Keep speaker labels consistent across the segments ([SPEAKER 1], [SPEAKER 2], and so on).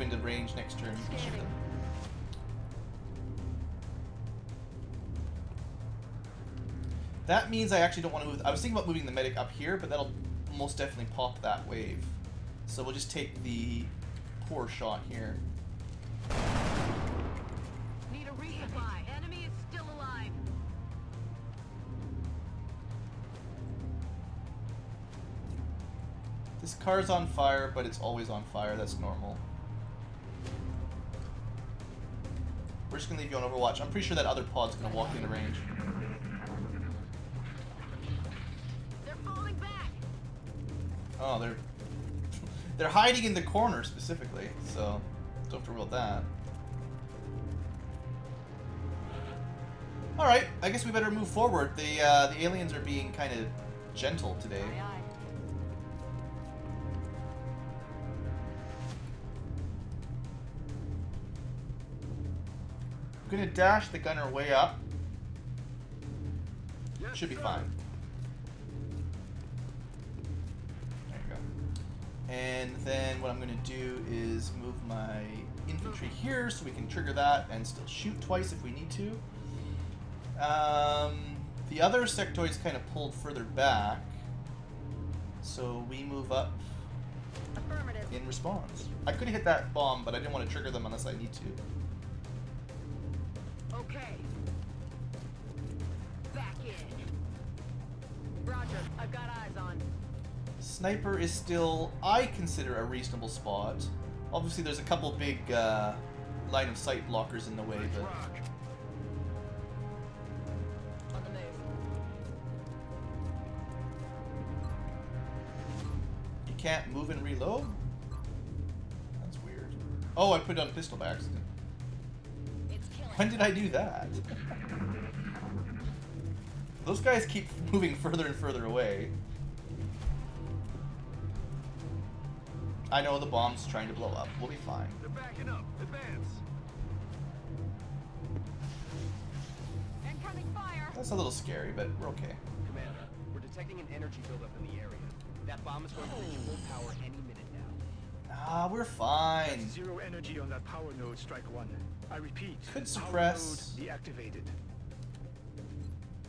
[SPEAKER 1] into range next turn, you can shoot them. That means I actually don't want to move. I was thinking about moving the medic up here, but that'll most definitely pop that wave. So we'll just take the poor shot here.
[SPEAKER 2] Need a resupply. Enemy is still alive.
[SPEAKER 1] This car's on fire, but it's always on fire. That's normal. We're just gonna leave you on Overwatch. I'm pretty sure that other pod's gonna walk into range.
[SPEAKER 2] They're falling back.
[SPEAKER 1] Oh, they're hiding in the corner specifically, so don't have to worry about that. All right, I guess we better move forward. The aliens are being kind of gentle today.
[SPEAKER 2] Aye, aye.
[SPEAKER 1] I'm gonna dash the gunner way up. Should be fine. There you go. And then what I'm gonna do is move my infantry here so we can trigger that and still shoot twice if we need to. The other sectoids kind of pulled further back, so we move up
[SPEAKER 2] Affirmative.
[SPEAKER 1] in response. I could have hit that bomb, but I didn't want to trigger them unless I need to.
[SPEAKER 2] Okay. Back in. Roger. I've got eyes on.
[SPEAKER 1] Sniper is still, I consider, a reasonable spot. Obviously, there's a couple big line of sight blockers in the way, but
[SPEAKER 2] On the move.
[SPEAKER 1] you can't move and reload? That's weird. Oh, I put it on pistol by accident.
[SPEAKER 2] It's killing.
[SPEAKER 1] When did I do that? Those guys keep moving further and further away. I know the bomb's trying to blow up. We'll be fine.
[SPEAKER 3] They're backing up. Advance.
[SPEAKER 2] Incoming fire.
[SPEAKER 1] That's a little scary, but we're okay.
[SPEAKER 4] Commander, we're detecting an energy buildup in the area. That bomb is going to reach full power any minute now.
[SPEAKER 1] Ah, we're fine.
[SPEAKER 3] Zero energy on that power node, Strike One. I repeat.
[SPEAKER 1] Could suppress.
[SPEAKER 3] Power node deactivated.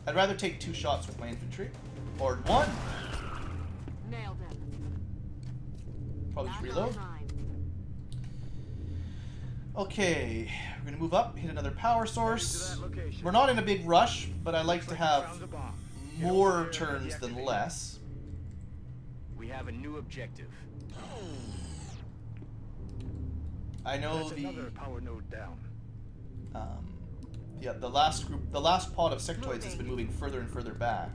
[SPEAKER 1] I'd rather take 2 shots with my infantry. Or 1.
[SPEAKER 2] Nailed them.
[SPEAKER 1] Probably just
[SPEAKER 2] Back
[SPEAKER 1] reload.
[SPEAKER 2] online.
[SPEAKER 1] Okay, we're gonna move up, hit another power source.
[SPEAKER 3] Heading to that location.
[SPEAKER 1] We're not in a big rush, but I like
[SPEAKER 3] Looks
[SPEAKER 1] to
[SPEAKER 3] you
[SPEAKER 1] have
[SPEAKER 3] found the bomb. Get over
[SPEAKER 1] more
[SPEAKER 3] there and
[SPEAKER 1] turns than
[SPEAKER 3] deactivate it.
[SPEAKER 1] less.
[SPEAKER 4] We have a new objective.
[SPEAKER 1] I know
[SPEAKER 3] That's another power node down.
[SPEAKER 1] yeah, the last pod of sectoids has been moving further and further back.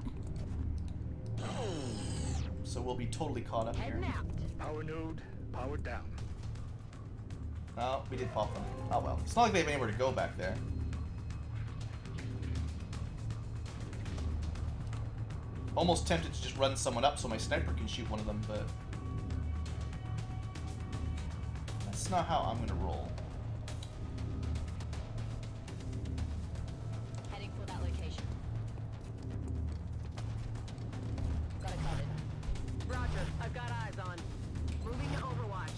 [SPEAKER 1] So we'll be totally caught up here.
[SPEAKER 2] Heading out.
[SPEAKER 3] Power node powered down.
[SPEAKER 1] Oh, we did pop them. Oh well. It's not like they have anywhere to go back there. Almost tempted to just run someone up so my sniper can shoot one of them, but that's not how I'm gonna roll.
[SPEAKER 2] Heading for that location. Got it covered. Roger. I've got eyes on. Moving to Overwatch.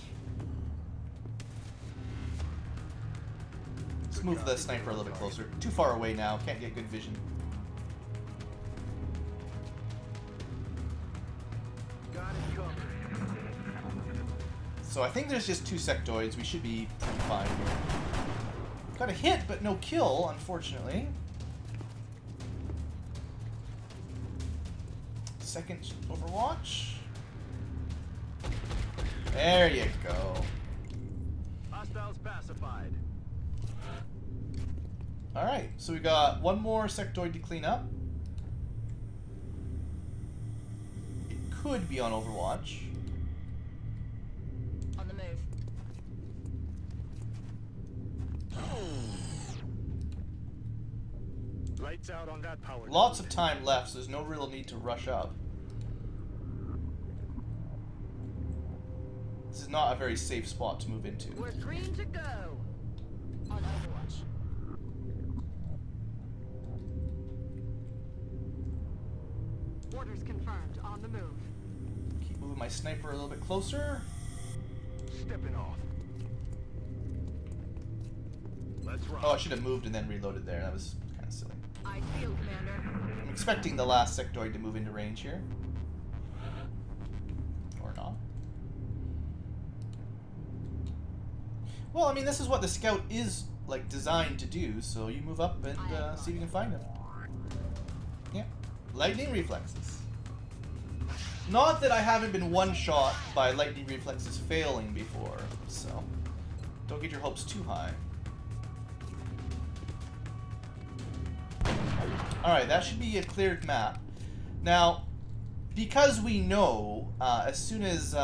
[SPEAKER 1] Let's move the sniper a little bit closer. Too far away now, can't get good vision.
[SPEAKER 3] Got it covered.
[SPEAKER 1] So I think there's just 2 sectoids. We should be pretty fine here. Got a hit, but no kill, unfortunately. Second Overwatch. There you go.
[SPEAKER 3] Hostiles pacified.
[SPEAKER 1] Alright, so we got 1 more sectoid to clean up. It could be on Overwatch.
[SPEAKER 2] On the move.
[SPEAKER 3] Lights out on that power
[SPEAKER 1] Lots of
[SPEAKER 3] node.
[SPEAKER 1] time left, so there's no real need to rush up. This is not a very safe spot to move into.
[SPEAKER 2] We're green to go. On Overwatch. Orders confirmed. On the move.
[SPEAKER 1] Keep moving my sniper a little bit closer.
[SPEAKER 3] Stepping off. What's wrong?
[SPEAKER 1] Oh, I should have moved and then reloaded there. That was kind of silly.
[SPEAKER 2] I feel, Commander.
[SPEAKER 1] I'm expecting the last sectoid to move into range here. Or not. Well, I mean, this is what the scout is, like, designed to do, so you move up and see if you can find him. Yeah. Lightning reflexes. Not that I haven't been one-shot by lightning reflexes failing before, so don't get your hopes too high. Alright, that should be a cleared map. Now, because we know, as soon as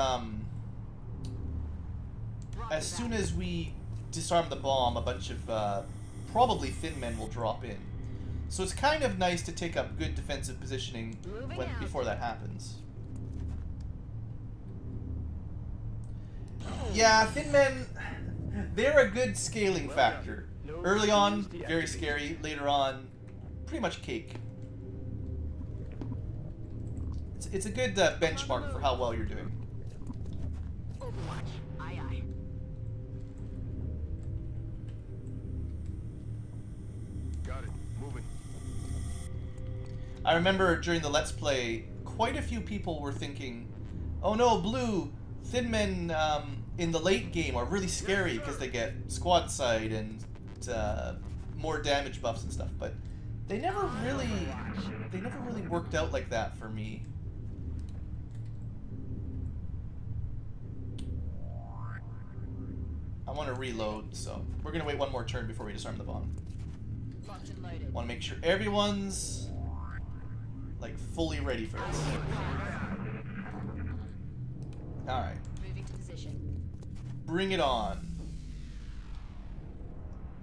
[SPEAKER 1] we disarm the bomb, a bunch of probably thin men will drop in. So it's kind of nice to take up good defensive positioning before that happens. Yeah, thin men, they're a good scaling factor. Early on, very scary. Later on, pretty much cake. It's a good benchmark for how well you're doing.
[SPEAKER 2] Overwatch. Aye, aye.
[SPEAKER 3] Got it. Moving.
[SPEAKER 1] I remember during the Let's Play, quite a few people were thinking, oh no, Blue, thin men in the late game are really scary because they get squad sight and more damage buffs and stuff, but they never really worked out like that for me. I want to reload, so we're going to wait one more turn before we disarm the bomb.
[SPEAKER 2] Locked and loaded.
[SPEAKER 1] Want to make sure everyone's like fully ready for this. Alright.
[SPEAKER 2] Moving to position.
[SPEAKER 1] Bring it on.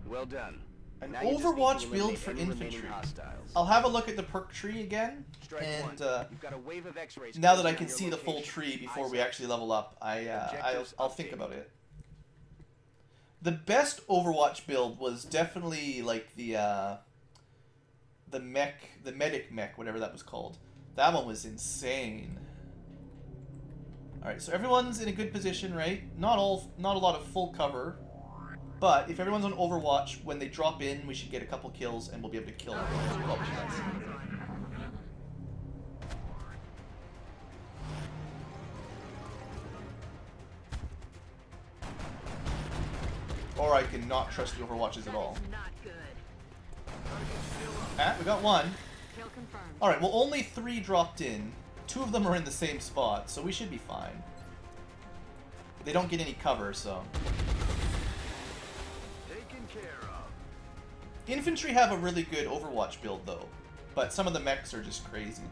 [SPEAKER 4] Well done.
[SPEAKER 1] An
[SPEAKER 4] Now you just need to
[SPEAKER 1] Overwatch build
[SPEAKER 4] eliminate
[SPEAKER 1] for
[SPEAKER 4] any remaining
[SPEAKER 1] infantry.
[SPEAKER 4] hostiles.
[SPEAKER 1] I'll have a look at the perk tree again,
[SPEAKER 4] Strike
[SPEAKER 1] and
[SPEAKER 4] one. You've got a wave of X-rays
[SPEAKER 1] now that I
[SPEAKER 4] closing
[SPEAKER 1] can
[SPEAKER 4] on your
[SPEAKER 1] see the full
[SPEAKER 4] location.
[SPEAKER 1] tree before we
[SPEAKER 4] Eyes
[SPEAKER 1] actually level up,
[SPEAKER 4] Objectives
[SPEAKER 1] I'll think
[SPEAKER 4] updated.
[SPEAKER 1] about it. The best Overwatch build was definitely like the medic mech, whatever that was called. That one was insane. All right, so everyone's in a good position, right? Not a lot of full cover, but if everyone's on Overwatch, when they drop in, we should get a couple kills, and we'll be able to kill everyone. Or I cannot trust the Overwatches at all.
[SPEAKER 2] That is not good.
[SPEAKER 1] Ah, we got one.
[SPEAKER 2] Kill confirmed.
[SPEAKER 1] Alright, well only 3 dropped in. 2 of them are in the same spot, so we should be fine. They don't get any cover, so...
[SPEAKER 3] Taken care of.
[SPEAKER 1] Infantry have a really good Overwatch build, though. But some of the mechs are just crazy.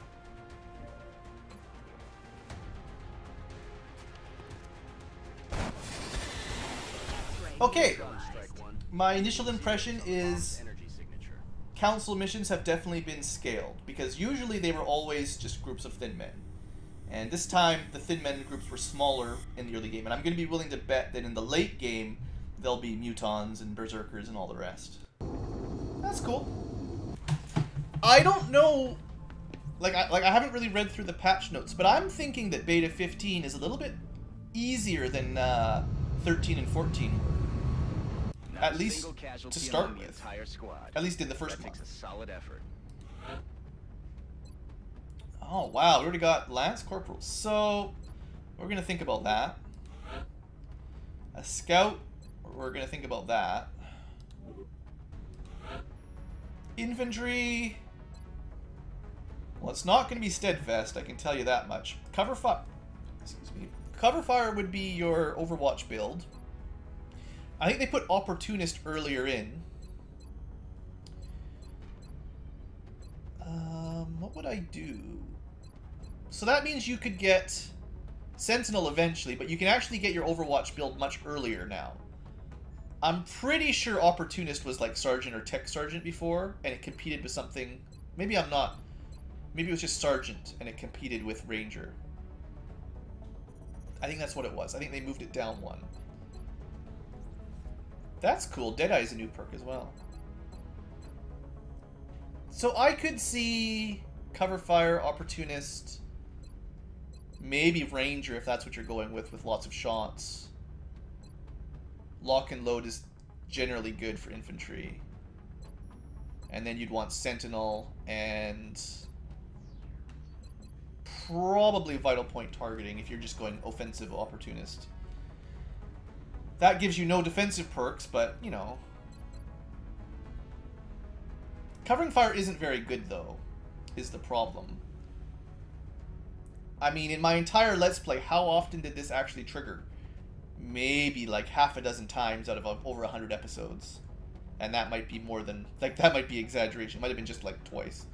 [SPEAKER 1] Okay,
[SPEAKER 4] Strike one.
[SPEAKER 1] my initial impression is
[SPEAKER 4] Energy signature.
[SPEAKER 1] council missions have definitely been scaled, because usually they were always just groups of thin men. And this time, the thin men groups were smaller in the early game, and I'm going to be willing to bet that in the late game, there'll be mutons and berserkers and all the rest. That's cool. I don't know, like I haven't really read through the patch notes, but I'm thinking that Beta 15 is a little bit easier than 13 and 14 were.
[SPEAKER 4] Not
[SPEAKER 1] At
[SPEAKER 4] a
[SPEAKER 1] least
[SPEAKER 4] single casualty
[SPEAKER 1] to start
[SPEAKER 4] among the
[SPEAKER 1] with.
[SPEAKER 4] entire squad.
[SPEAKER 1] At least in the first
[SPEAKER 4] That takes
[SPEAKER 1] month.
[SPEAKER 4] a solid effort.
[SPEAKER 1] Oh, wow, we already got Lance Corporals. So, we're going to think about that. A Scout, we're going to think about that. Infantry, well, it's not going to be Steadfast, I can tell you that much. Cover fire, excuse me. Cover fire would be your Overwatch build. I think they put Opportunist earlier in. What would I do? So that means you could get Sentinel eventually, but you can actually get your Overwatch build much earlier now. I'm pretty sure Opportunist was like Sergeant or Tech Sergeant before, and it competed with something... Maybe I'm not... Maybe it was just Sergeant, and it competed with Ranger. I think that's what it was. I think they moved it down one. That's cool. Deadeye is a new perk as well. So I could see Cover Fire, Opportunist, maybe Ranger if that's what you're going with lots of shots. Lock and Load is generally good for infantry. And then you'd want Sentinel and probably vital point targeting if you're just going offensive opportunist. That gives you no defensive perks, but, you know. Covering fire isn't very good, though, is the problem. I mean, in my entire Let's Play, how often did this actually trigger? Maybe like half a dozen times out of over 100 episodes. And that might be more than, like, that might be exaggeration. It might have been just like twice.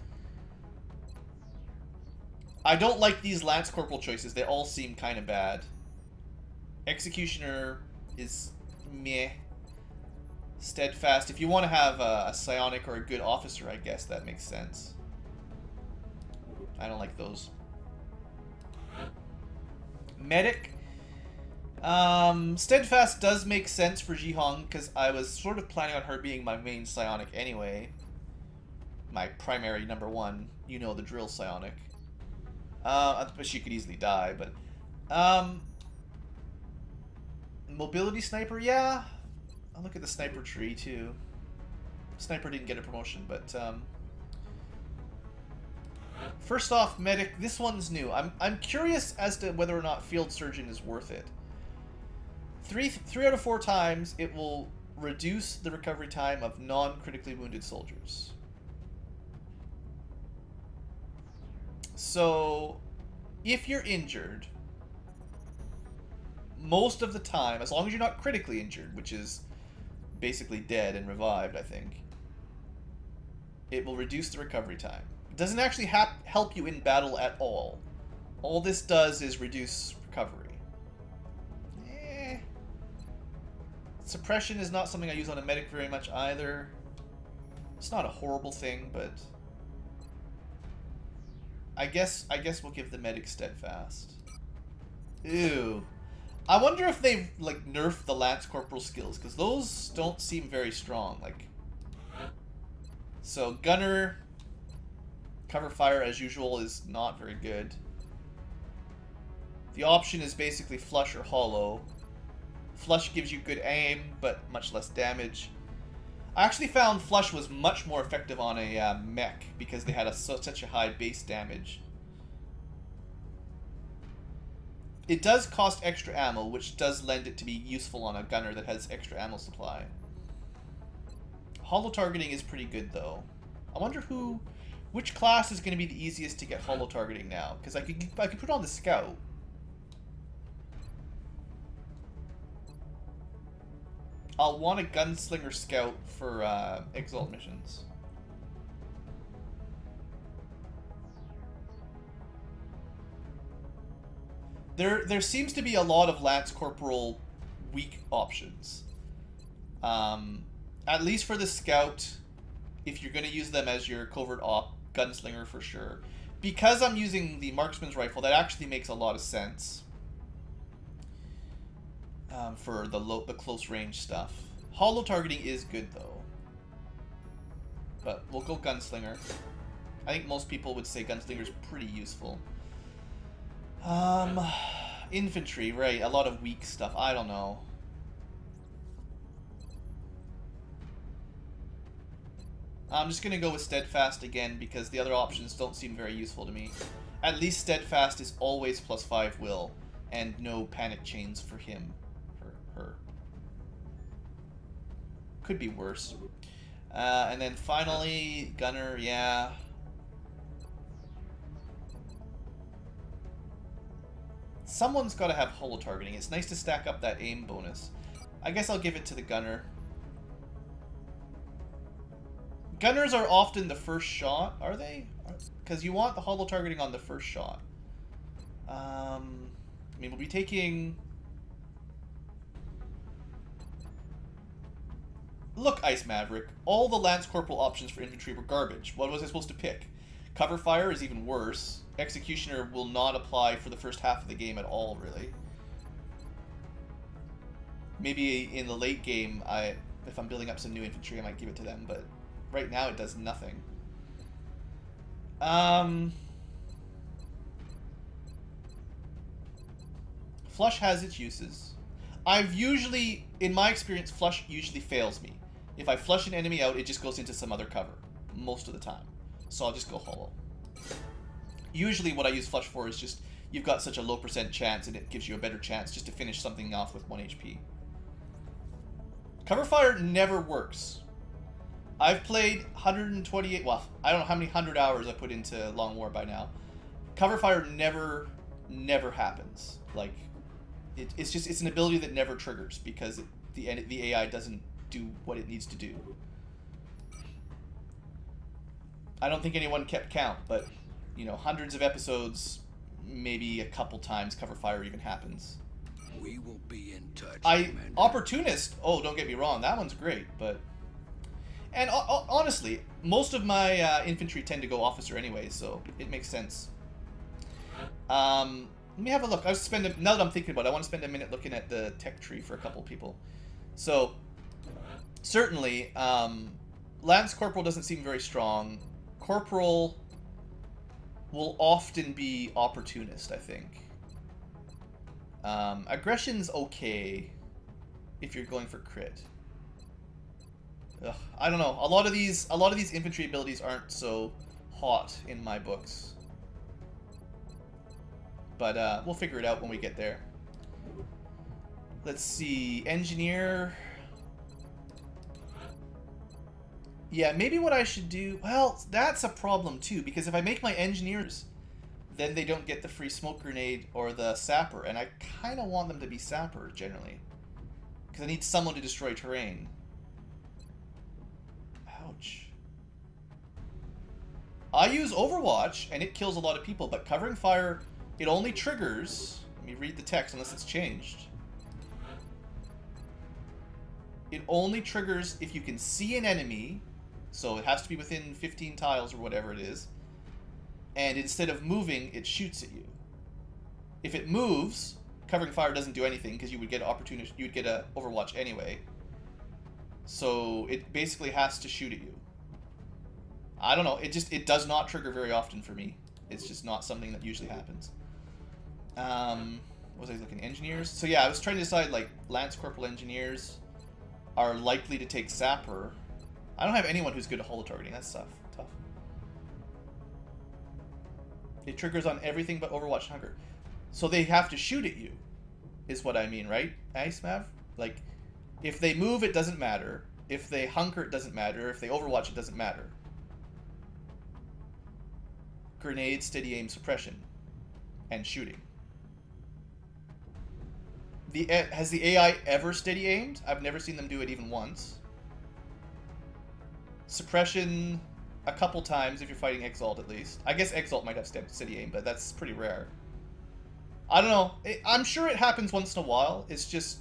[SPEAKER 1] I don't like these Lance Corporal choices. They all seem kind of bad. Executioner is meh. Steadfast. If you want to have a psionic or a good officer, I guess that makes sense. I don't like those. Medic. Steadfast does make sense for Jihong, because I was sort of planning on her being my main psionic anyway. My primary number one. You know the drill psionic. But she could easily die, but... mobility sniper, yeah. I'll look at the sniper tree, too. Sniper didn't get a promotion, but... First off, medic, this one's new. I'm curious as to whether or not field surgeon is worth it. Three out of 4 times, it will reduce the recovery time of non-critically wounded soldiers. So, if you're injured, most of the time, as long as you're not critically injured, which is basically dead and revived, I think, it will reduce the recovery time. It doesn't actually help you in battle at all. All this does is reduce recovery. Suppression is not something I use on a medic very much either. It's not a horrible thing, but I guess we'll give the medic steadfast. Ew. I wonder if they've like nerfed the Lance Corporal skills, because those don't seem very strong. Like, so gunner, cover fire as usual is not very good. The option is basically flush or hollow. Flush gives you good aim, but much less damage. I actually found Flush was much more effective on a mech, because they had such a high base damage. It does cost extra ammo, which does lend it to be useful on a gunner that has extra ammo supply. Hollow targeting is pretty good, though. I wonder which class is going to be the easiest to get hollow targeting now, because I could put on the scout. I'll want a gunslinger scout for exalt missions. There seems to be a lot of Lance Corporal weak options. At least for the scout, if you're going to use them as your covert op, gunslinger for sure. Because I'm using the marksman's rifle, that actually makes a lot of sense. For the close range stuff. Hollow targeting is good though. But we'll go gunslinger. I think most people would say gunslinger is pretty useful. Infantry, right, a lot of weak stuff. I don't know. I'm just gonna go with steadfast again because the other options don't seem very useful to me. At least steadfast is always +5 will and no panic chains for him. Her. Could be worse. And then finally, gunner, yeah. Someone's got to have holo targeting. It's nice to stack up that aim bonus. I guess I'll give it to the gunner. Gunners are often the first shot, are they? Because you want the holo targeting on the first shot. I mean, we'll be taking... Look, Ice Maverick, all the Lance Corporal options for infantry were garbage. What was I supposed to pick? Cover fire is even worse. Executioner will not apply for the first half of the game at all, really. Maybe in the late game, if I'm building up some new infantry, I might give it to them, but right now it does nothing. Flush has its uses. I've usually, in my experience, flush usually fails me. If I flush an enemy out, it just goes into some other cover, most of the time. So I'll just go hollow. Usually what I use flush for is just, you've got such a low % chance and it gives you a better chance just to finish something off with 1 HP. Cover fire never works. I've played 128, well, I don't know how many 100 hours I put into Long War by now. Cover fire never happens. Like, it's an ability that never triggers because the AI doesn't do what it needs to do. I don't think anyone kept count, but, you know, hundreds of episodes, maybe a couple times cover fire even happens.
[SPEAKER 5] We will be in touch, Commander.
[SPEAKER 1] Opportunist, oh, don't get me wrong, that one's great, but... And honestly, most of my infantry tend to go officer anyway, so it makes sense. Let me have a look. Now that I'm thinking about it, I want to spend a minute looking at the tech tree for a couple people. So, certainly, Lance Corporal doesn't seem very strong. Corporal will often be opportunist, I think. Aggression's okay if you're going for crit. Ugh, I don't know. A lot of these infantry abilities aren't so hot in my books. But we'll figure it out when we get there. Let's see, engineer. Yeah, maybe what I should do... Well, that's a problem too, because if I make my engineers, then they don't get the free smoke grenade or the sapper, and I kind of want them to be sapper, generally. Because I need someone to destroy terrain. Ouch. I use Overwatch, and it kills a lot of people, but covering fire, it only triggers... Let me read the text, unless it's changed. It only triggers if you can see an enemy... So it has to be within 15 tiles or whatever it is. And instead of moving, it shoots at you. If it moves, covering fire doesn't do anything because you would get opportunity. You would get a Overwatch anyway. So it basically has to shoot at you. I don't know. It does not trigger very often for me. It's just not something that usually happens. What was I looking? Engineers. So yeah, I was trying to decide like Lance Corporal engineers are likely to take sapper. I don't have anyone who's good at holo targeting. That's tough. It triggers on everything but Overwatch and Hunger. So they have to shoot at you, is what I mean, right? Ice Mav? Like, if they move, it doesn't matter. If they hunker, it doesn't matter. If they Overwatch, it doesn't matter. Grenade, steady aim, suppression, and shooting. Has the AI ever steady aimed? I've never seen them do it even once. Suppression, a couple times if you're fighting Exalt at least. I guess Exalt might have steady aim, but that's pretty rare. I don't know. I'm sure it happens once in a while. It's just...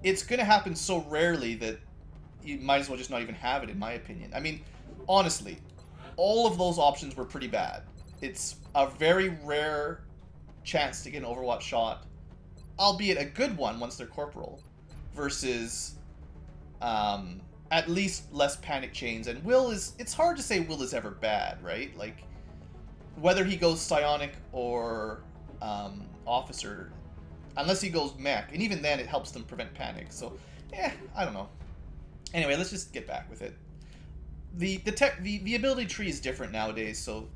[SPEAKER 1] It's going to happen so rarely that you might as well just not even have it, in my opinion. I mean, honestly, all of those options were pretty bad. It's a very rare chance to get an Overwatch shot, albeit a good one once they're Corporal, versus... at least less panic chains, and Will is... It's hard to say Will is ever bad, right? Like, whether he goes psionic or officer, unless he goes mech, and even then it helps them prevent panic, so, I don't know. Anyway, let's just get back with it. The ability tree is different nowadays, so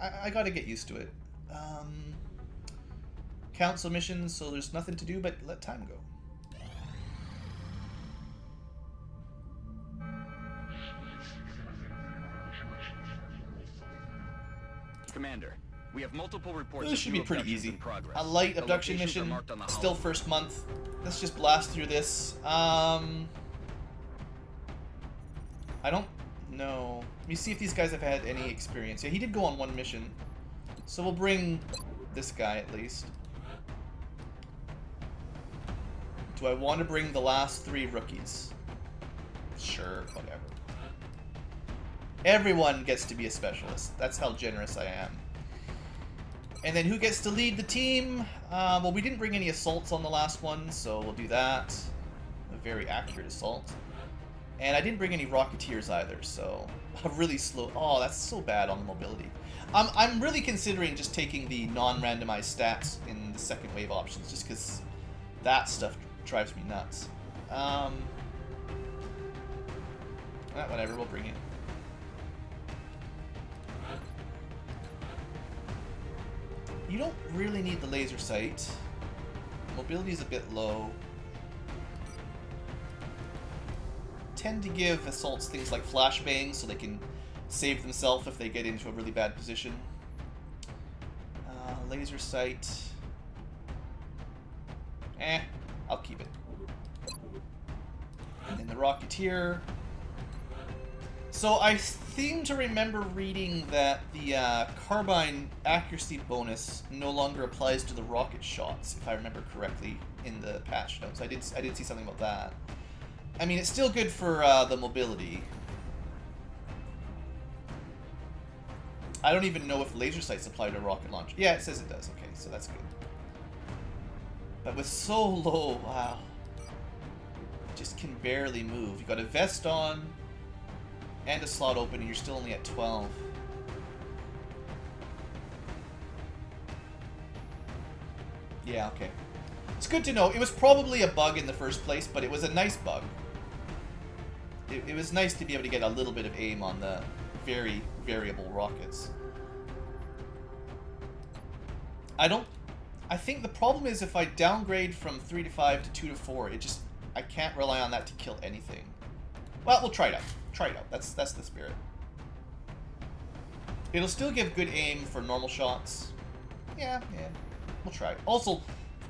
[SPEAKER 1] I gotta get used to it. Council missions, so there's nothing to do but let time go.
[SPEAKER 4] Commander, we have multiple reports.
[SPEAKER 1] This should be pretty easy. A light abduction mission, still first month. Let's just blast through this. I don't know. Let me see if these guys have had any experience. Yeah, he did go on one mission. So we'll bring this guy at least. Do I want to bring the last 3 rookies? Sure, whatever. Everyone gets to be a specialist. That's how generous I am. And then who gets to lead the team? Well, we didn't bring any assaults on the last one, so we'll do that. A very accurate assault. And I didn't bring any Rocketeers either, so a really slow... Oh, that's so bad on the mobility. I'm really considering just taking the non-randomized stats in the second wave options, just because That stuff drives me nuts. Whatever, we'll bring it. You don't really need the laser sight. Mobility is a bit low. Tend to give assaults things like flashbangs so they can save themselves if they get into a really bad position. Laser sight. I'll keep it. And then the Rocketeer. So I seem to remember reading that the carbine accuracy bonus no longer applies to the rocket shots, if I remember correctly in the patch notes. I did see something about that. I mean, it's still good for the mobility. I don't even know if laser sights apply to rocket launch. Yeah, it says it does. Okay, so that's good. But with so low, wow. Just can barely move. You got a vest on and a slot open and you're still only at 12. Yeah, okay. It's good to know. It was probably a bug in the first place, but it was a nice bug. It was nice to be able to get a little bit of aim on the very variable rockets. I think the problem is if I downgrade from 3 to 5 to 2 to 4, I can't rely on that to kill anything. Well, we'll try it out. Try it out. That's the spirit. It'll still give good aim for normal shots. Yeah. We'll try it. Also,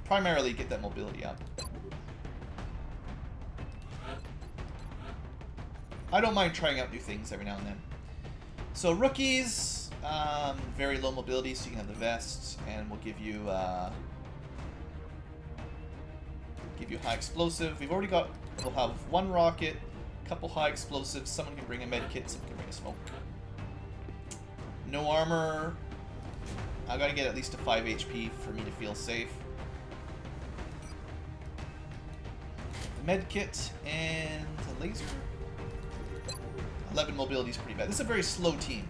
[SPEAKER 1] primarily get that mobility up. I don't mind trying out new things every now and then. So rookies, very low mobility, so you can have the vest, and we'll give you high explosive. We've already got. We'll have one rocket, a couple high explosives. Someone can bring a med kit. Someone can bring a smoke. No armor. I gotta get at least a 5 HP for me to feel safe. The med kit and the laser. 11 mobility is pretty bad. This is a very slow team.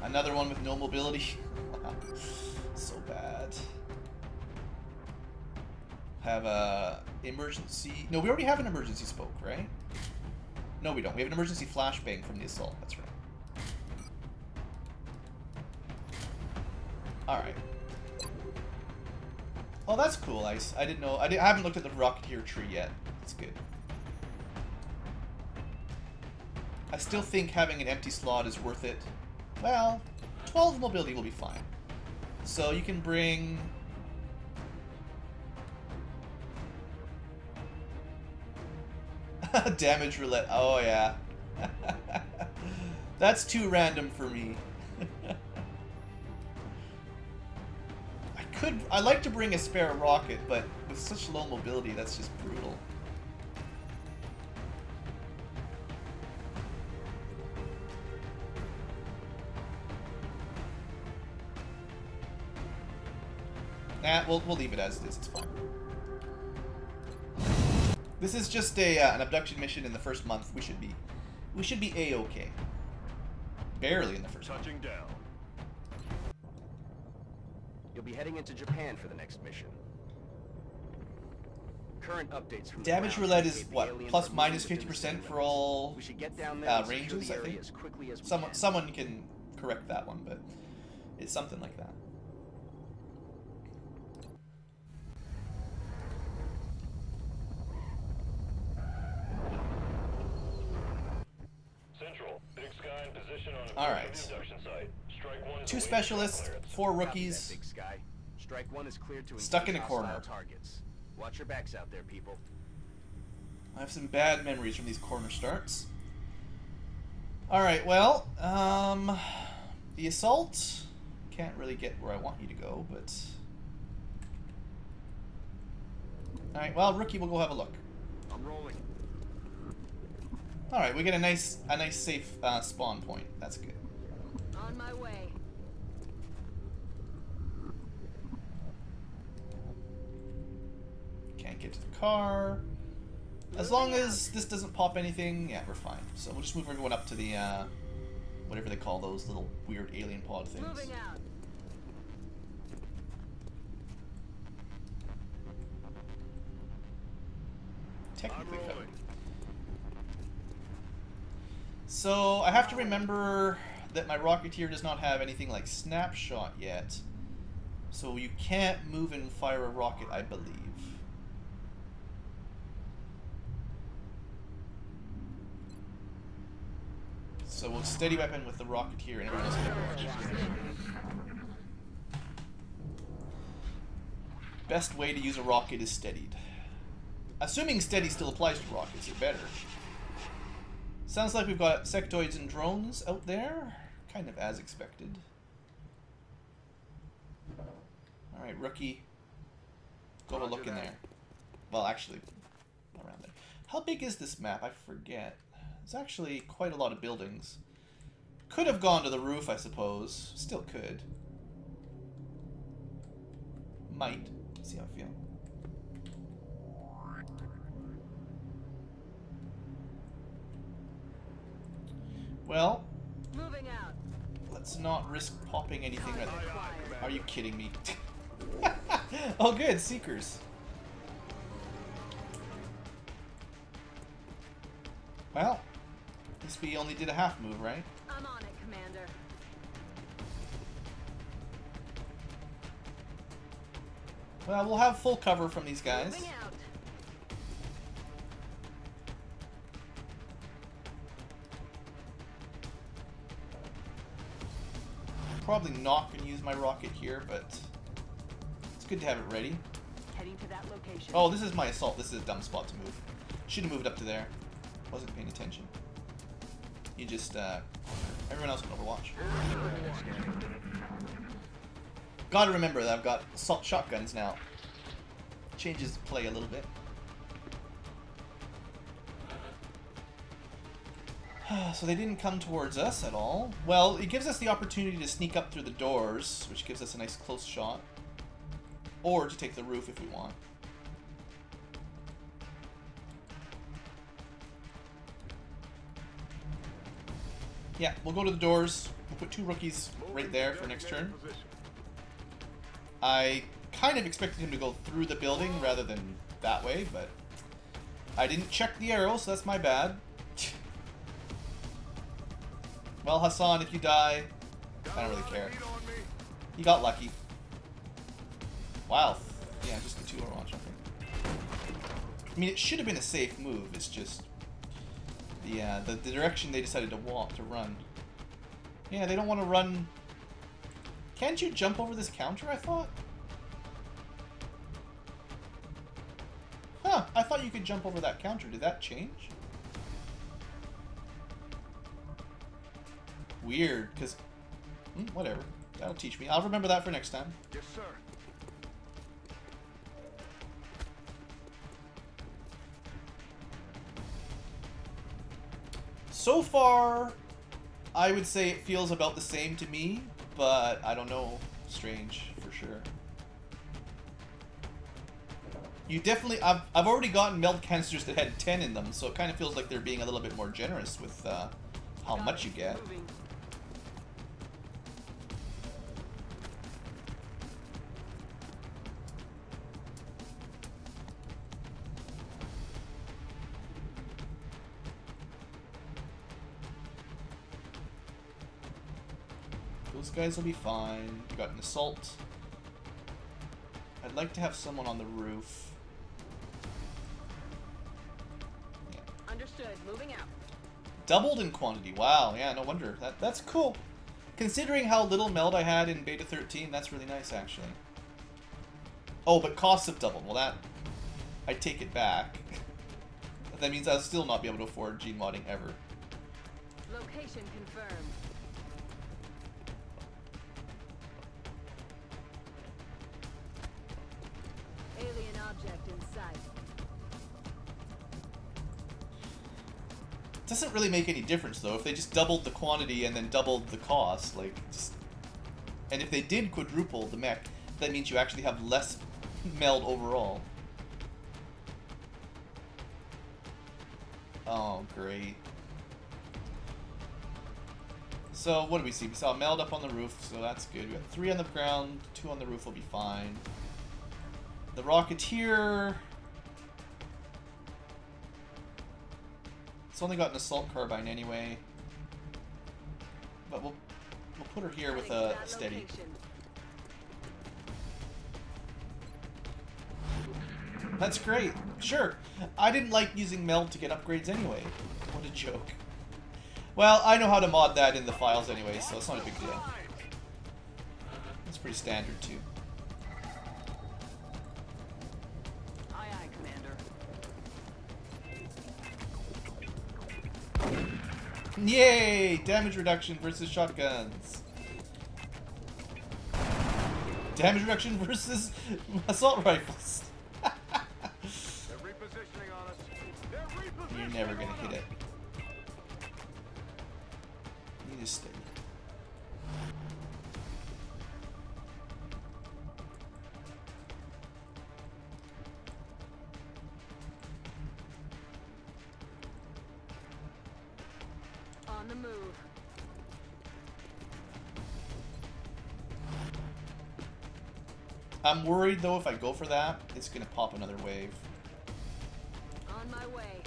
[SPEAKER 1] Another one with no mobility. Wow. So bad. Have a emergency. No, we already have an emergency smoke, right? No, we don't. We have an emergency flashbang from the assault. That's right. Alright. Oh, that's cool. I didn't know. I haven't looked at the Rocketeer tree yet. That's good. I still think having an empty slot is worth it. Well, 12 mobility will be fine. So you can bring... damage roulette. Oh, yeah. That's too random for me. I like to bring a spare rocket, but with such low mobility, that's just brutal. Nah, we'll leave it as it is. It's fine. This is just an abduction mission in the first month. We should be A-okay. Barely in the first month.
[SPEAKER 3] Touching down.
[SPEAKER 4] You'll be heading into Japan for the next mission. Current updates from
[SPEAKER 1] damage roulette is what, plus minus 50% for all ranges, I think. Someone can correct that one, but it's something like that.
[SPEAKER 3] Central, Big Sky in position on
[SPEAKER 1] all right.
[SPEAKER 3] abduction site. Strike 1 is
[SPEAKER 1] 2 specialists, 4 rookies.
[SPEAKER 4] Big Sky. Strike 1 is cleared to
[SPEAKER 1] Stuck in a
[SPEAKER 4] engage
[SPEAKER 1] corner.
[SPEAKER 4] hostile targets. Watch your backs out there, people.
[SPEAKER 1] I have some bad memories from these corner starts. Alright, well, the assault can't really get where I want you to go, but... Alright, well, rookie, we'll go have a look.
[SPEAKER 3] I'm rolling.
[SPEAKER 1] Alright, we get a nice safe spawn point. That's good.
[SPEAKER 2] On my way.
[SPEAKER 1] Can't get to the car. As long as this doesn't pop anything, yeah, we're fine. So we'll just move everyone up to the, whatever they call those little weird alien pod things.
[SPEAKER 2] Moving out.
[SPEAKER 1] technically covered. So I have to remember that my Rocketeer does not have anything like snapshot yet. So you can't move and fire a rocket, I believe. So we'll steady weapon with the Rocketeer and everyone else can watch. Best way to use a rocket is steadied. Assuming steady still applies to rockets, or better. Sounds like we've got sectoids and drones out there. Kind of as expected. Alright, rookie. Go have a look in there. Well, actually, around there. How big is this map? I forget. There's actually quite a lot of buildings. Could have gone to the roof, I suppose. Still could. Might. See how I feel. Well,
[SPEAKER 2] Moving out.
[SPEAKER 1] let's not risk popping anything right there. Are you kidding me? Oh good, Seekers. Well, at least we only did a half move, right?
[SPEAKER 2] I'm on it, Commander.
[SPEAKER 1] Well, we'll have full cover from these guys.
[SPEAKER 2] Moving out.
[SPEAKER 1] Probably not going to use my rocket here, but it's good to have it ready.
[SPEAKER 2] Heading to that location.
[SPEAKER 1] Oh, this is my assault. This is a dumb spot to move. Should have moved up to there. Wasn't paying attention. You just, everyone else can overwatch. Gotta remember that I've got assault shotguns now. Changes the play a little bit. So they didn't come towards us at all. Well, it gives us the opportunity to sneak up through the doors, which gives us a nice close shot. Or to take the roof if we want. Yeah, we'll go to the doors. We'll put 2 rookies right there for next turn. I kind of expected him to go through the building rather than that way, but I didn't check the arrow, so that's my bad. Well, Hassan, if you die, I don't really care. You got lucky. Wow. Yeah, just the 2 overwatch, I think. I mean, it should have been a safe move. It's just the direction they decided to run. Yeah, they don't want to run. Can't you jump over this counter, I thought? Huh, I thought you could jump over that counter. Did that change? Weird, because... whatever. That'll teach me. I'll remember that for next time.
[SPEAKER 3] Yes, sir.
[SPEAKER 1] So far, I would say it feels about the same to me, but I don't know. Strange, for sure. You definitely... I've already gotten meld canisters that had 10 in them, so it kind of feels like they're being a little bit more generous with how much you get.
[SPEAKER 2] Moving.
[SPEAKER 1] Those guys will be fine. We got an assault. I'd like to have someone on the roof. Yeah.
[SPEAKER 2] Understood. Moving out.
[SPEAKER 1] Doubled in quantity. Wow. Yeah, no wonder. That's cool. Considering how little meld I had in Beta 13, that's really nice, actually. Oh, but costs have doubled. Well, that... I take it back. That means I'll still not be able to afford gene modding ever.
[SPEAKER 2] Location confirmed. Alien object in sight.
[SPEAKER 1] Doesn't really make any difference, though, if they just doubled the quantity and then doubled the cost. Like, just... And if they did quadruple the mech, that means you actually have less meld overall. Oh, great. So, what do we see? We saw a meld up on the roof, so that's good. We got 3 on the ground, 2 on the roof will be fine. The Rocketeer... It's only got an assault carbine anyway. But we'll put her here with a steady. That's great. Sure. I didn't like using meld to get upgrades anyway. What a joke. Well, I know how to mod that in the files anyway, so it's not a big deal. It's pretty standard too.
[SPEAKER 2] Aye, aye, Commander.
[SPEAKER 1] Yay! Damage reduction versus shotguns. Damage reduction versus assault rifles.
[SPEAKER 3] They're repositioning on us. They're repositioning.
[SPEAKER 1] You're never gonna hit it. You need to stay.
[SPEAKER 2] On the move.
[SPEAKER 1] I'm worried though if I go for that, it's gonna pop another wave.
[SPEAKER 2] On my way.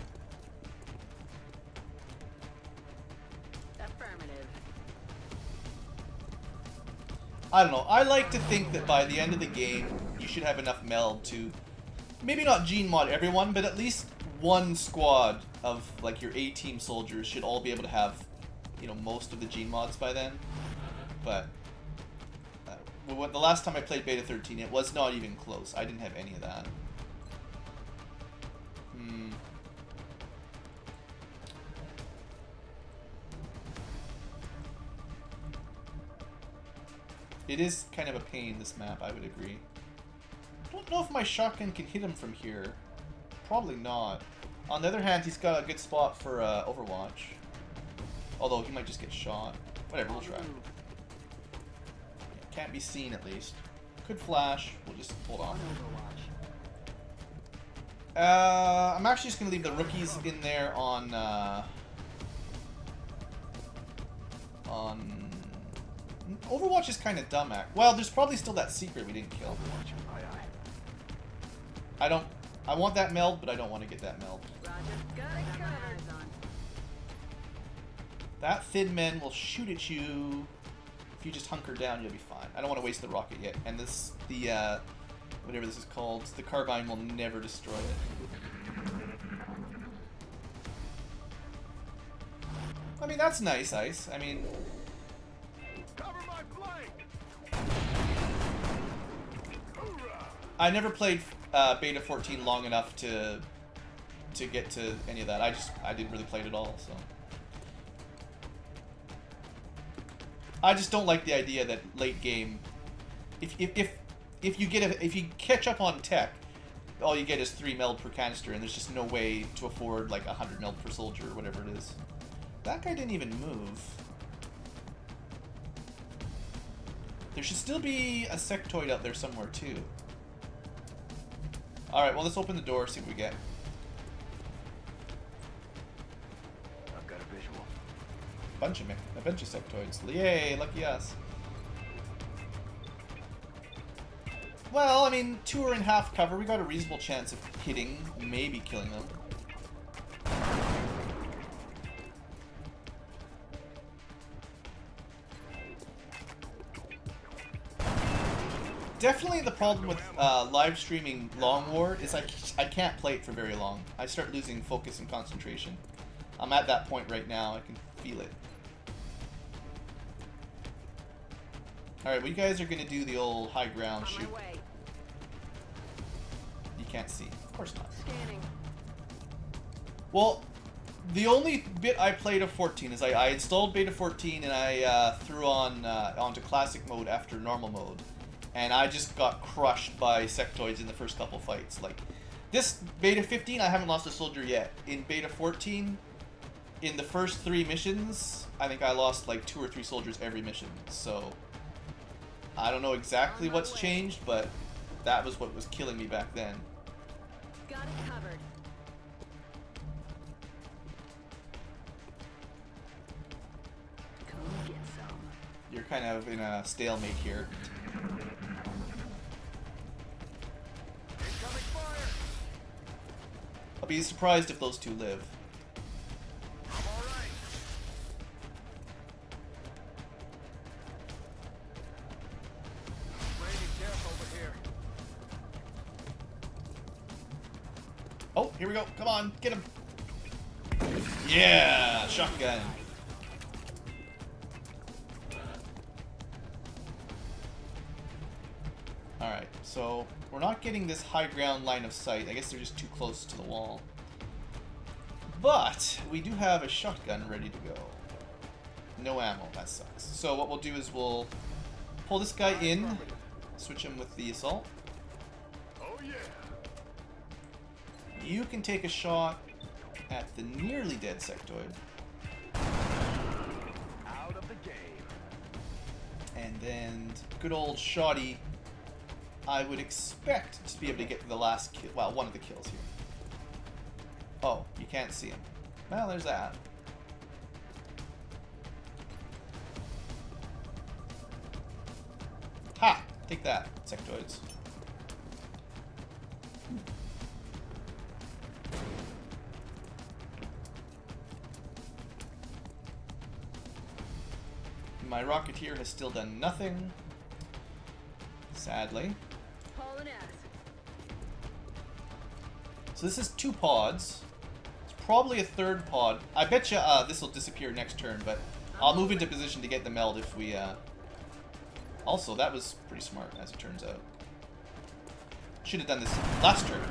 [SPEAKER 2] Affirmative.
[SPEAKER 1] I don't know. I like to think that by the end of the game, you should have enough meld to maybe not gene mod everyone, but at least one squad of like your A-team soldiers should all be able to have, you know, most of the gene mods by then. But the last time I played Beta 13, it was not even close. I didn't have any of that. It is kind of a pain, this map, I would agree. I don't know if my shotgun can hit him from here. Probably not. On the other hand, he's got a good spot for Overwatch. Although, he might just get shot. Whatever, we'll try. Can't be seen, at least. Could flash. We'll just hold on. I'm actually just going to leave the rookies in there on Overwatch is kind of dumb, well, there's probably still that secret we didn't kill. I want that meld, but I don't want to get that meld.
[SPEAKER 2] Roger. Got it covered. On.
[SPEAKER 1] That thin men will shoot at you. If you just hunker down, you'll be fine. I don't want to waste the rocket yet. And this, whatever this is called, the carbine will never destroy it. I mean, that's nice, Ice. I mean...
[SPEAKER 3] Cover my flank.
[SPEAKER 1] I never played Beta 14 long enough to get to any of that. I didn't really play it at all, so... I just don't like the idea that late game, if you catch up on tech, all you get is 3 meld per canister, and there's just no way to afford like 100 meld per soldier or whatever it is. That guy didn't even move. There should still be a sectoid out there somewhere too. All right, well let's open the door, see what we get.
[SPEAKER 4] I've got a visual.
[SPEAKER 1] A bunch of sectoids. Yay, lucky us. Well, I mean, 2 are in half cover. We got a reasonable chance of hitting, maybe killing them. Definitely the problem with live streaming Long War is I can't play it for very long. I start losing focus and concentration. I'm at that point right now. I can feel it. Alright, well, you guys are going to do the old high ground shoot. You can't see. Of course not.
[SPEAKER 2] Scanning.
[SPEAKER 1] Well, the only bit I played of 14 is I installed Beta 14 and I threw on onto Classic mode after Normal mode. And I just got crushed by sectoids in the first couple fights. Like, this Beta 15, I haven't lost a soldier yet. In Beta 14, in the first 3 missions, I think I lost like 2 or 3 soldiers every mission. So, I don't know exactly what's changed, but that was what was killing me back then.
[SPEAKER 2] Got it covered. Come get some.
[SPEAKER 1] You're kind of in a stalemate here. I'll be surprised if those 2 live. Oh, here we go. Come on, get him. Yeah, shotgun. Alright, so we're not getting this high ground line of sight. I guess they're just too close to the wall. But we do have a shotgun ready to go. No ammo, that sucks. So what we'll do is we'll pull this guy in, switch him with the assault.
[SPEAKER 3] Oh yeah.
[SPEAKER 1] You can take a shot at the nearly dead sectoid.
[SPEAKER 3] Out of the game.
[SPEAKER 1] And then good old Shoddy, I would expect to be able to get the last kill, well, one of the kills here. Oh, you can't see him. Well, there's that. Ha! Take that, sectoids. My Rocketeer has still done nothing. Sadly.
[SPEAKER 2] Hauling ass.
[SPEAKER 1] So this is 2 pods. It's probably a 3rd pod. I bet you this will disappear next turn, but I'll move into position to get the meld if we... Also, that was pretty smart, as it turns out. Should have done this last turn.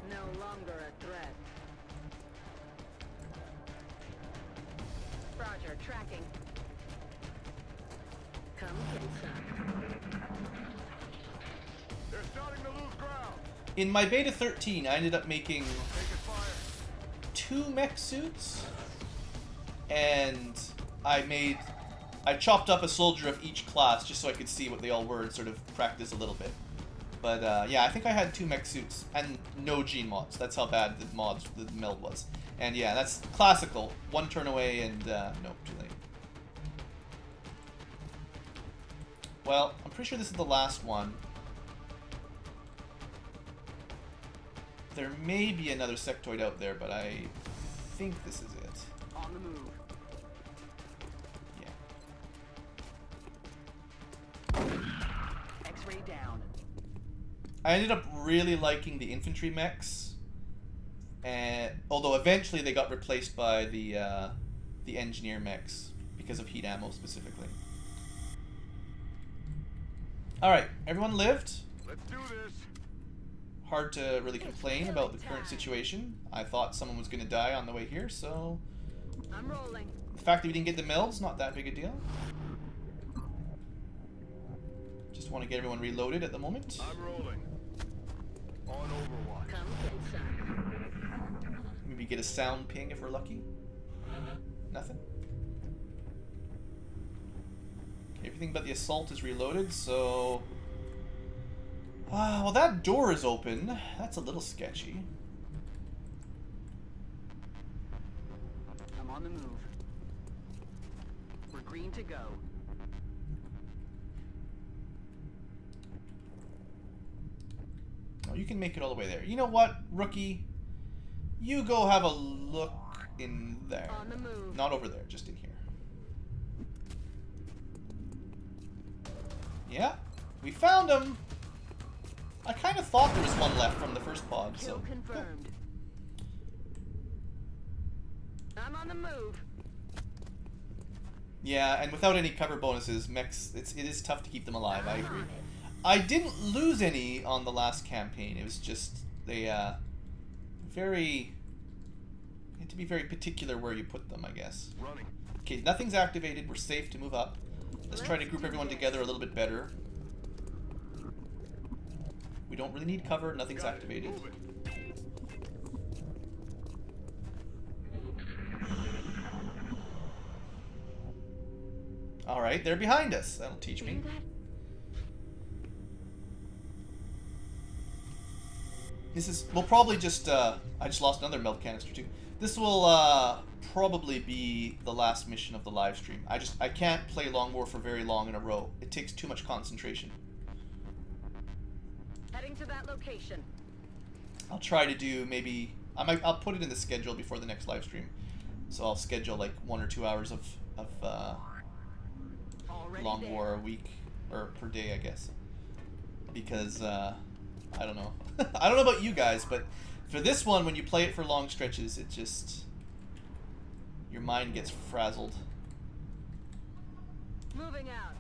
[SPEAKER 2] No longer a threat. Roger, tracking. Come get some.
[SPEAKER 3] They're starting to lose ground.
[SPEAKER 1] In my Beta 13, I ended up making
[SPEAKER 3] Taking fire.
[SPEAKER 1] 2 mech suits, and I chopped up a soldier of each class just so I could see what they all were and sort of practice a little bit. But yeah, I think I had 2 mech suits and no gene mods. That's how bad the meld was. And yeah, that's classical. 1 turn away and nope, too late. Well, I'm pretty sure this is the last one. There may be another sectoid out there, but I think this is it.
[SPEAKER 4] On the move.
[SPEAKER 1] Yeah.
[SPEAKER 4] X-ray down.
[SPEAKER 1] I ended up really liking the infantry mechs, and although eventually they got replaced by the engineer mechs because of heat ammo specifically. All right, everyone lived.
[SPEAKER 3] Let's do this.
[SPEAKER 1] Hard to really complain about the current situation. I thought someone was going to die on the way here, so
[SPEAKER 2] I'm rolling.
[SPEAKER 1] the fact that we didn't get the melds, not that big a deal. Just want to get everyone reloaded at the moment.
[SPEAKER 3] I'm rolling. On Overwatch.
[SPEAKER 2] Come get some.
[SPEAKER 1] Maybe get a sound ping if we're lucky. Nothing. Okay, everything but the assault is reloaded, so... well, that door is open. That's a little sketchy.
[SPEAKER 4] I'm on the move. We're green to go.
[SPEAKER 1] Oh, you can make it all the way there. You know what, rookie? You go have a look in there.
[SPEAKER 2] On the move.
[SPEAKER 1] Not over there, just in here. Yeah, we found him. I kind of thought there was one left from the first pod,
[SPEAKER 2] Kill
[SPEAKER 1] so...
[SPEAKER 2] confirmed. I'm on the move.
[SPEAKER 1] Yeah, and without any cover bonuses, mechs, it is tough to keep them alive, I agree. I didn't lose any on the last campaign. It was just, they, you had to be very particular where you put them, I guess.
[SPEAKER 3] Running.
[SPEAKER 1] Okay, nothing's activated. We're safe to move up. Let's try to group everyone together a little bit better. We don't really need cover. Nothing's
[SPEAKER 3] Got it.
[SPEAKER 1] activated.
[SPEAKER 3] Move it.
[SPEAKER 1] Alright, they're behind us. That'll teach me. This is... We'll probably just... I just lost another meld canister too. This will probably be the last mission of the live stream. I can't play Long War for very long in a row. It takes too much concentration.
[SPEAKER 2] Heading to that location.
[SPEAKER 1] I'll try to do maybe... I'll put it in the schedule before the next live stream. So I'll schedule like 1 or 2 hours of Long War a week, or per day, I guess. Because, I don't know. I don't know about you guys, but For this one, when you play it for long stretches, it just... your mind gets frazzled.
[SPEAKER 2] Moving out.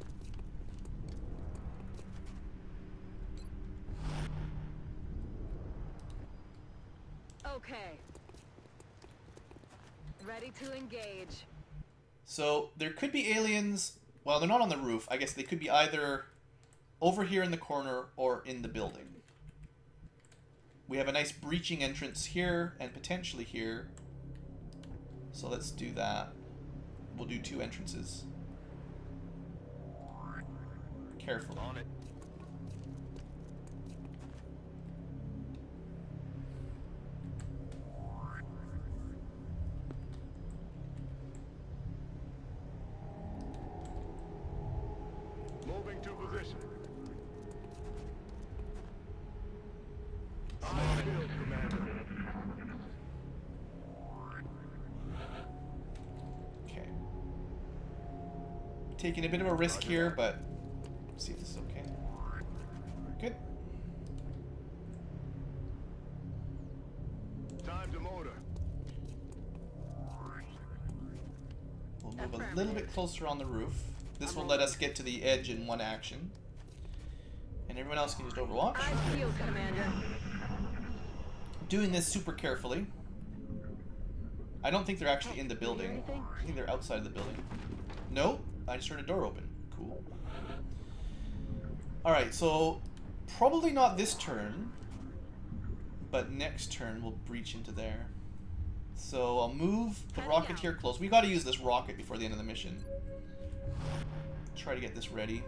[SPEAKER 2] Okay. Ready to engage.
[SPEAKER 1] So, there could be aliens... well, they're not on the roof. I guess they could be either over here in the corner or in the building. We have a nice breaching entrance here and potentially here. So let's do that. We'll do 2 entrances. Careful.
[SPEAKER 3] On it. Moving to position. On the field, Commander.
[SPEAKER 1] Okay. Taking a bit of a risk here, but see if this is okay. Good.
[SPEAKER 3] Time to motor.
[SPEAKER 1] We'll move a little bit closer on the roof. This will let us get to the edge in one action. And everyone else can just overwatch.
[SPEAKER 2] I feel, Commander.
[SPEAKER 1] Doing this super carefully. I don't think they're actually in the building. I think they're outside of the building. No, I just heard a door open. Cool. Alright, so probably not this turn, but next turn we'll breach into there. So I'll move the Rocketeer close. We gotta use this rocket before the end of the mission. Try to get this ready.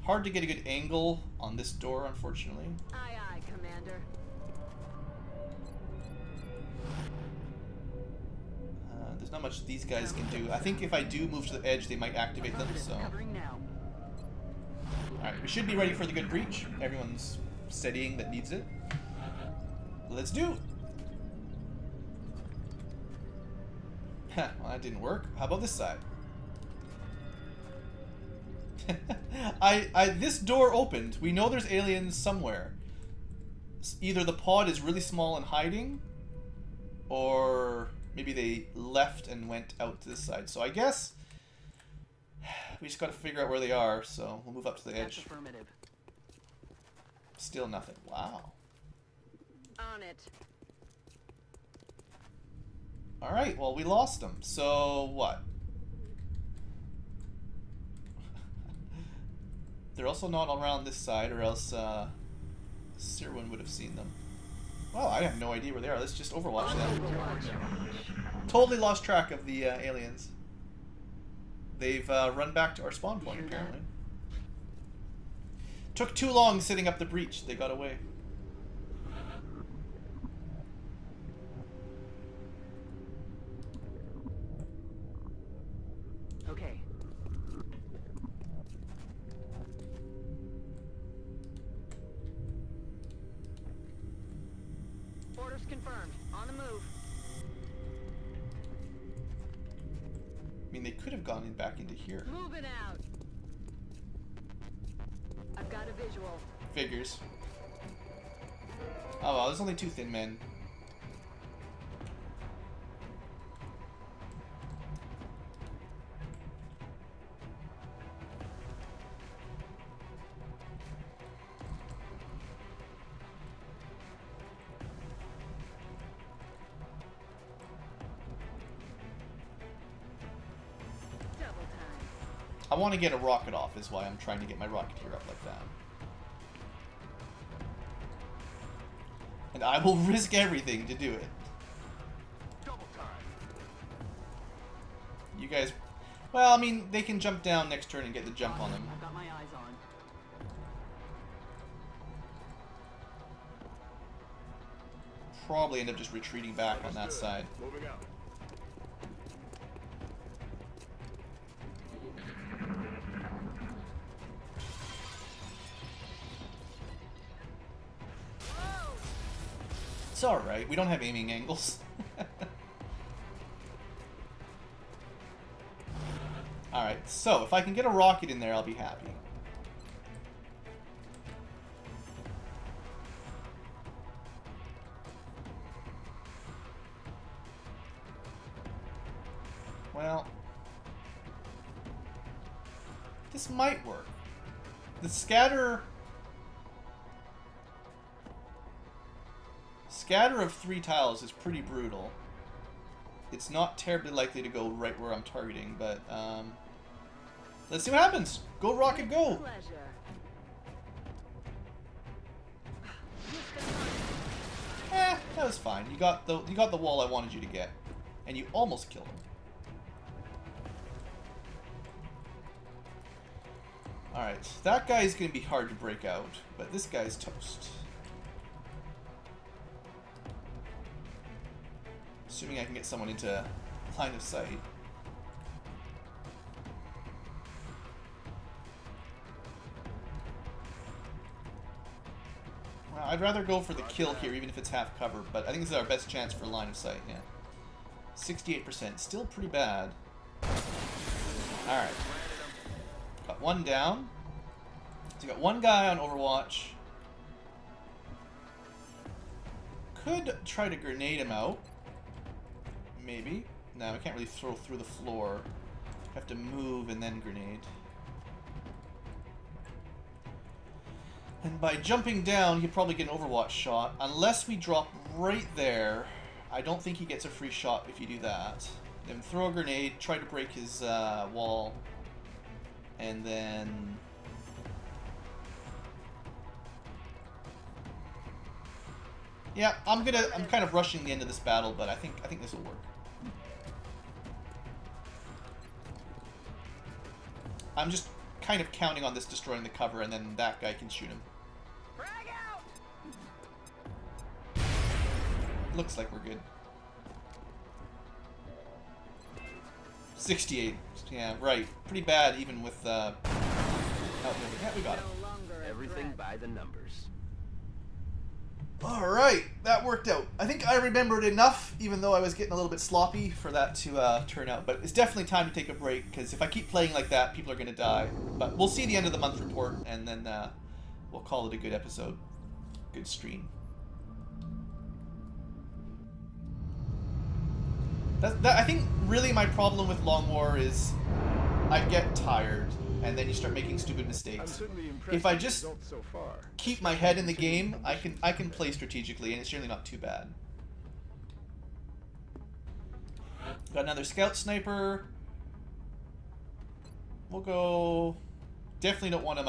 [SPEAKER 1] Hard to get a good angle on this door, unfortunately.
[SPEAKER 2] Aye, aye, Commander.
[SPEAKER 1] There's not much these guys can do. I think if I do move to the edge, they might activate them, so... Alright, we should be ready for the good breach. Everyone's steadying that needs it. Let's do! Well, that didn't work. How about this side? This door opened. We know there's aliens somewhere. Either the pod is really small and hiding, or maybe they left and went out to this side. So I guess we just got to figure out where they are. So we'll move up to the edge.
[SPEAKER 2] That's affirmative.
[SPEAKER 1] Still nothing. Wow.
[SPEAKER 2] On it.
[SPEAKER 1] All right. Well, we lost them. So what? They're also not around this side, or else Sirwin would have seen them. Well, I have no idea where they are. Let's just overwatch them. Totally lost track of the aliens. They've run back to our spawn point, apparently. Took too long setting up the breach. They got away.
[SPEAKER 2] Okay. Orders confirmed. On the move.
[SPEAKER 1] I mean, they could have gone back into here.
[SPEAKER 2] Moving out. I've got a visual.
[SPEAKER 1] Figures. Oh well, there's only 2 thin men. I want to get a rocket off, is why I'm trying to get my Rocketeer up like that. And I will risk everything to do it.
[SPEAKER 3] Double time.
[SPEAKER 1] You guys... Well, I mean, they can jump down next turn and get the jump on them.
[SPEAKER 2] I've got my eyes on.
[SPEAKER 1] Probably end up just retreating back on that side.
[SPEAKER 3] Moving out.
[SPEAKER 1] It's alright, we don't have aiming angles. Alright, so if I can get a rocket in there, I'll be happy. Well, this might work. The scatter of 3 tiles is pretty brutal. It's not terribly likely to go right where I'm targeting, but let's see what happens. Go Rocket, go!
[SPEAKER 2] Pleasure.
[SPEAKER 1] That was fine. You got the wall I wanted you to get, and you almost killed him. All right, that guy's gonna be hard to break out, but this guy's toast. Assuming I can get someone into line of sight. Well, I'd rather go for the kill here, even if it's half cover, but I think this is our best chance for line of sight, yeah. 68%, still pretty bad. Alright. Got one down. So you got one guy on Overwatch. Could try to grenade him out. Maybe. No, we can't really throw through the floor. Have to move and then grenade. And by jumping down, he'll probably get an Overwatch shot. Unless we drop right there, I don't think he gets a free shot if you do that. Then throw a grenade, try to break his wall, and then... Yeah, I'm kind of rushing the end of this battle, but I think this will work. I'm just kind of counting on this destroying the cover, and then that guy can shoot him.
[SPEAKER 2] Frag out!
[SPEAKER 1] Looks like we're good. 68. Yeah, right. Pretty bad, even with yeah, we got it.
[SPEAKER 2] No longer a
[SPEAKER 4] Everything
[SPEAKER 2] threat.
[SPEAKER 4] by the numbers.
[SPEAKER 1] Alright, that worked out. I think I remembered enough, even though I was getting a little bit sloppy for that to turn out. But it's definitely time to take a break, because if I keep playing like that, people are going to die. But we'll see the end of the month report, and then we'll call it a good episode. Good stream. I think really my problem with Long War is I get tired, and then you start making stupid mistakes. If I just keep my head in the game, I can play strategically, and it's generally not too bad. Got another scout sniper. We'll go. Definitely don't want him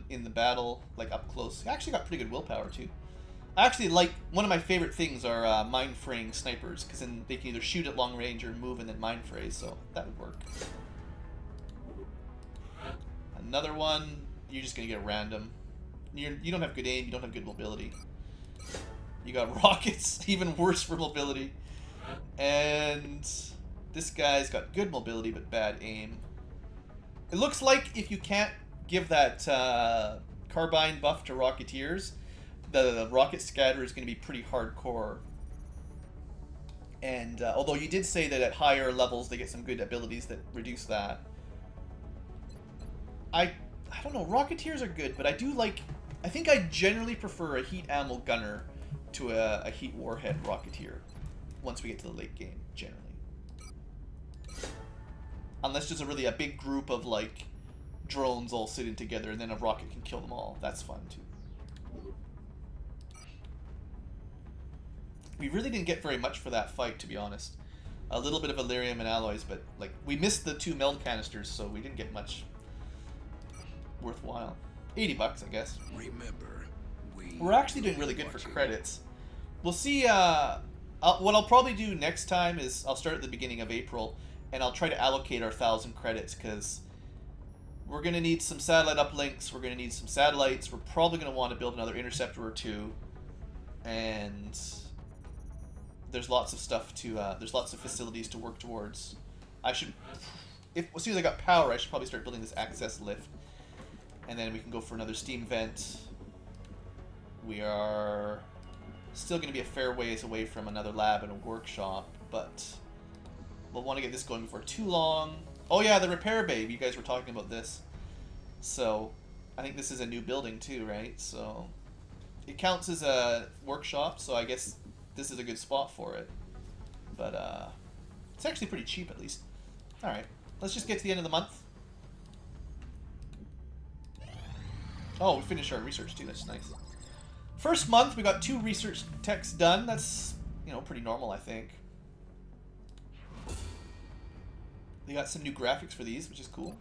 [SPEAKER 1] in the battle, like up close. I actually got pretty good willpower too. I actually like, one of my favorite things are mind fraying snipers, because then they can either shoot at long range or move and then mind fray, so that would work. Another one, you're just gonna get random. You don't have good aim, you don't have good mobility. You got rockets, even worse for mobility. And this guy's got good mobility but bad aim. It looks like if you can't give that carbine buff to Rocketeers, the rocket scatter is going to be pretty hardcore. And although you did say that at higher levels they get some good abilities that reduce that. I don't know, Rocketeers are good, but I think I generally prefer a heat ammo gunner to a heat warhead Rocketeer once we get to the late game, generally. Unless there's a big group of like drones all sitting together and then a rocket can kill them all. That's fun too. We really didn't get very much for that fight, to be honest. A little bit of Elerium and alloys, but like we missed the 2 meld canisters, so we didn't get much worthwhile. 80 bucks, I guess.
[SPEAKER 5] Remember,
[SPEAKER 1] we're actually doing really good for credits. We'll see. What I'll probably do next time is I'll start at the beginning of April, and I'll try to allocate our 1,000 credits, because we're going to need some satellite uplinks, we're going to need some satellites, we're probably going to want to build another interceptor or 2, and there's lots of stuff to, there's lots of facilities to work towards. As soon as I got power, I should probably start building this access lift, and then we can go for another steam vent. We are still going to be a fair ways away from another lab and a workshop, but we'll want to get this going before too long. Oh yeah, the repair bay. You guys were talking about this. So, I think this is a new building too, right? So, it counts as a workshop, so I guess this is a good spot for it. But, it's actually pretty cheap at least. Alright, let's just get to the end of the month. Oh, we finished our research too, that's nice. First month, we got 2 research techs done. That's, you know, pretty normal, I think. They got some new graphics for these, which is cool.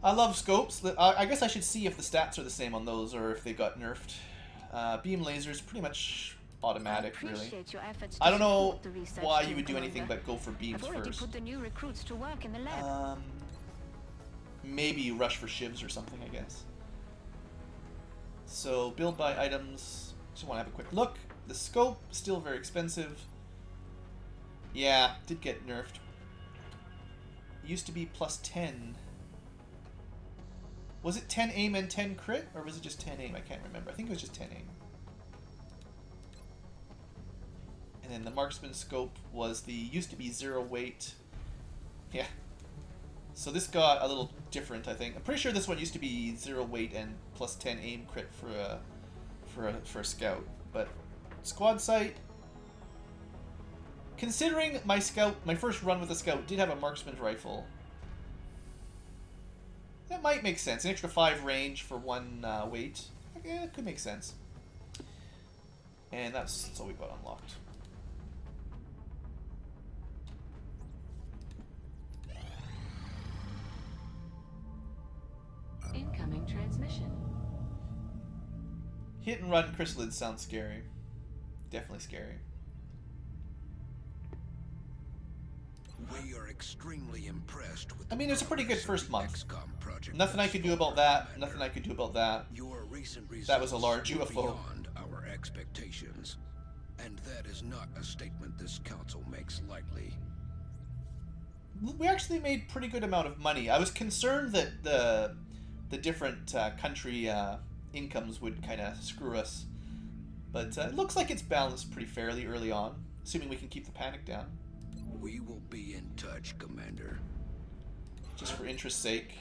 [SPEAKER 1] I love scopes. I guess I should see if the stats are the same on those or if they got nerfed. Beam lasers, pretty much automatic, really. I don't know why you would do anything but go for beams first.
[SPEAKER 6] Put the new recruits to work in the lab.
[SPEAKER 1] Maybe rush for shivs or something, I guess. So, build by items. Just want to have a quick look. The scope, still very expensive. Yeah, did get nerfed. Used to be plus 10. Was it 10 aim and 10 crit? Or was it just 10 aim? I can't remember. I think it was just 10 aim. And then the marksman scope was the used to be 0 weight. Yeah. So this got a little different, I think. I'm pretty sure this one used to be 0 weight and plus 10 aim crit for a scout. But squad sight. Considering my first run with a scout did have a marksman's rifle, that might make sense. An extra 5 range for 1 weight. Yeah, it could make sense. And that's all we got unlocked.
[SPEAKER 6] Incoming transmission.
[SPEAKER 1] Hit and run chrysalids sounds scary. Definitely scary.
[SPEAKER 5] We are extremely impressed with.
[SPEAKER 1] I mean, it's a pretty good first month.
[SPEAKER 5] XCOM project.
[SPEAKER 1] Nothing I could do about that. Nothing I could do about that.
[SPEAKER 5] Your recent
[SPEAKER 1] That was a large
[SPEAKER 5] results were
[SPEAKER 1] UFO.
[SPEAKER 5] Beyond our expectations, and that is not a statement this council makes lightly.
[SPEAKER 1] We actually made pretty good amount of money. I was concerned that the different country incomes would kind of screw us, but it looks like it's balanced pretty fairly early on, assuming we can keep the panic down.
[SPEAKER 5] We will be in touch, Commander.
[SPEAKER 1] Just for interest's sake.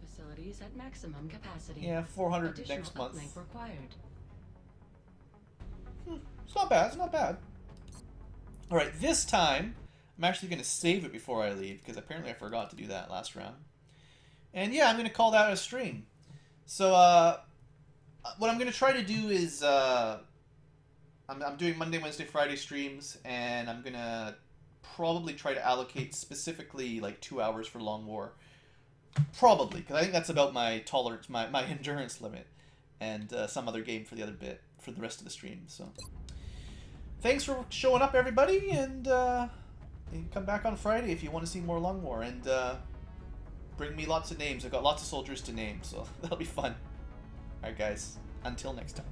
[SPEAKER 6] Facilities at maximum capacity.
[SPEAKER 1] Yeah, 400
[SPEAKER 6] Additional
[SPEAKER 1] next month.
[SPEAKER 6] uplink required.
[SPEAKER 1] It's not bad. It's not bad. All right, this time I'm actually going to save it before I leave because apparently I forgot to do that last round. And yeah, I'm going to call that a stream. So what I'm going to try to do is I'm doing Monday, Wednesday, Friday streams, and I'm going to probably try to allocate specifically like 2 hours for Long War. Probably, because I think that's about my tolerance, my endurance limit, and some other game for the other bit for the rest of the stream. So, thanks for showing up, everybody, and come back on Friday if you want to see more Long War, and bring me lots of names. I've got lots of soldiers to name, so that'll be fun. All right, guys. Until next time.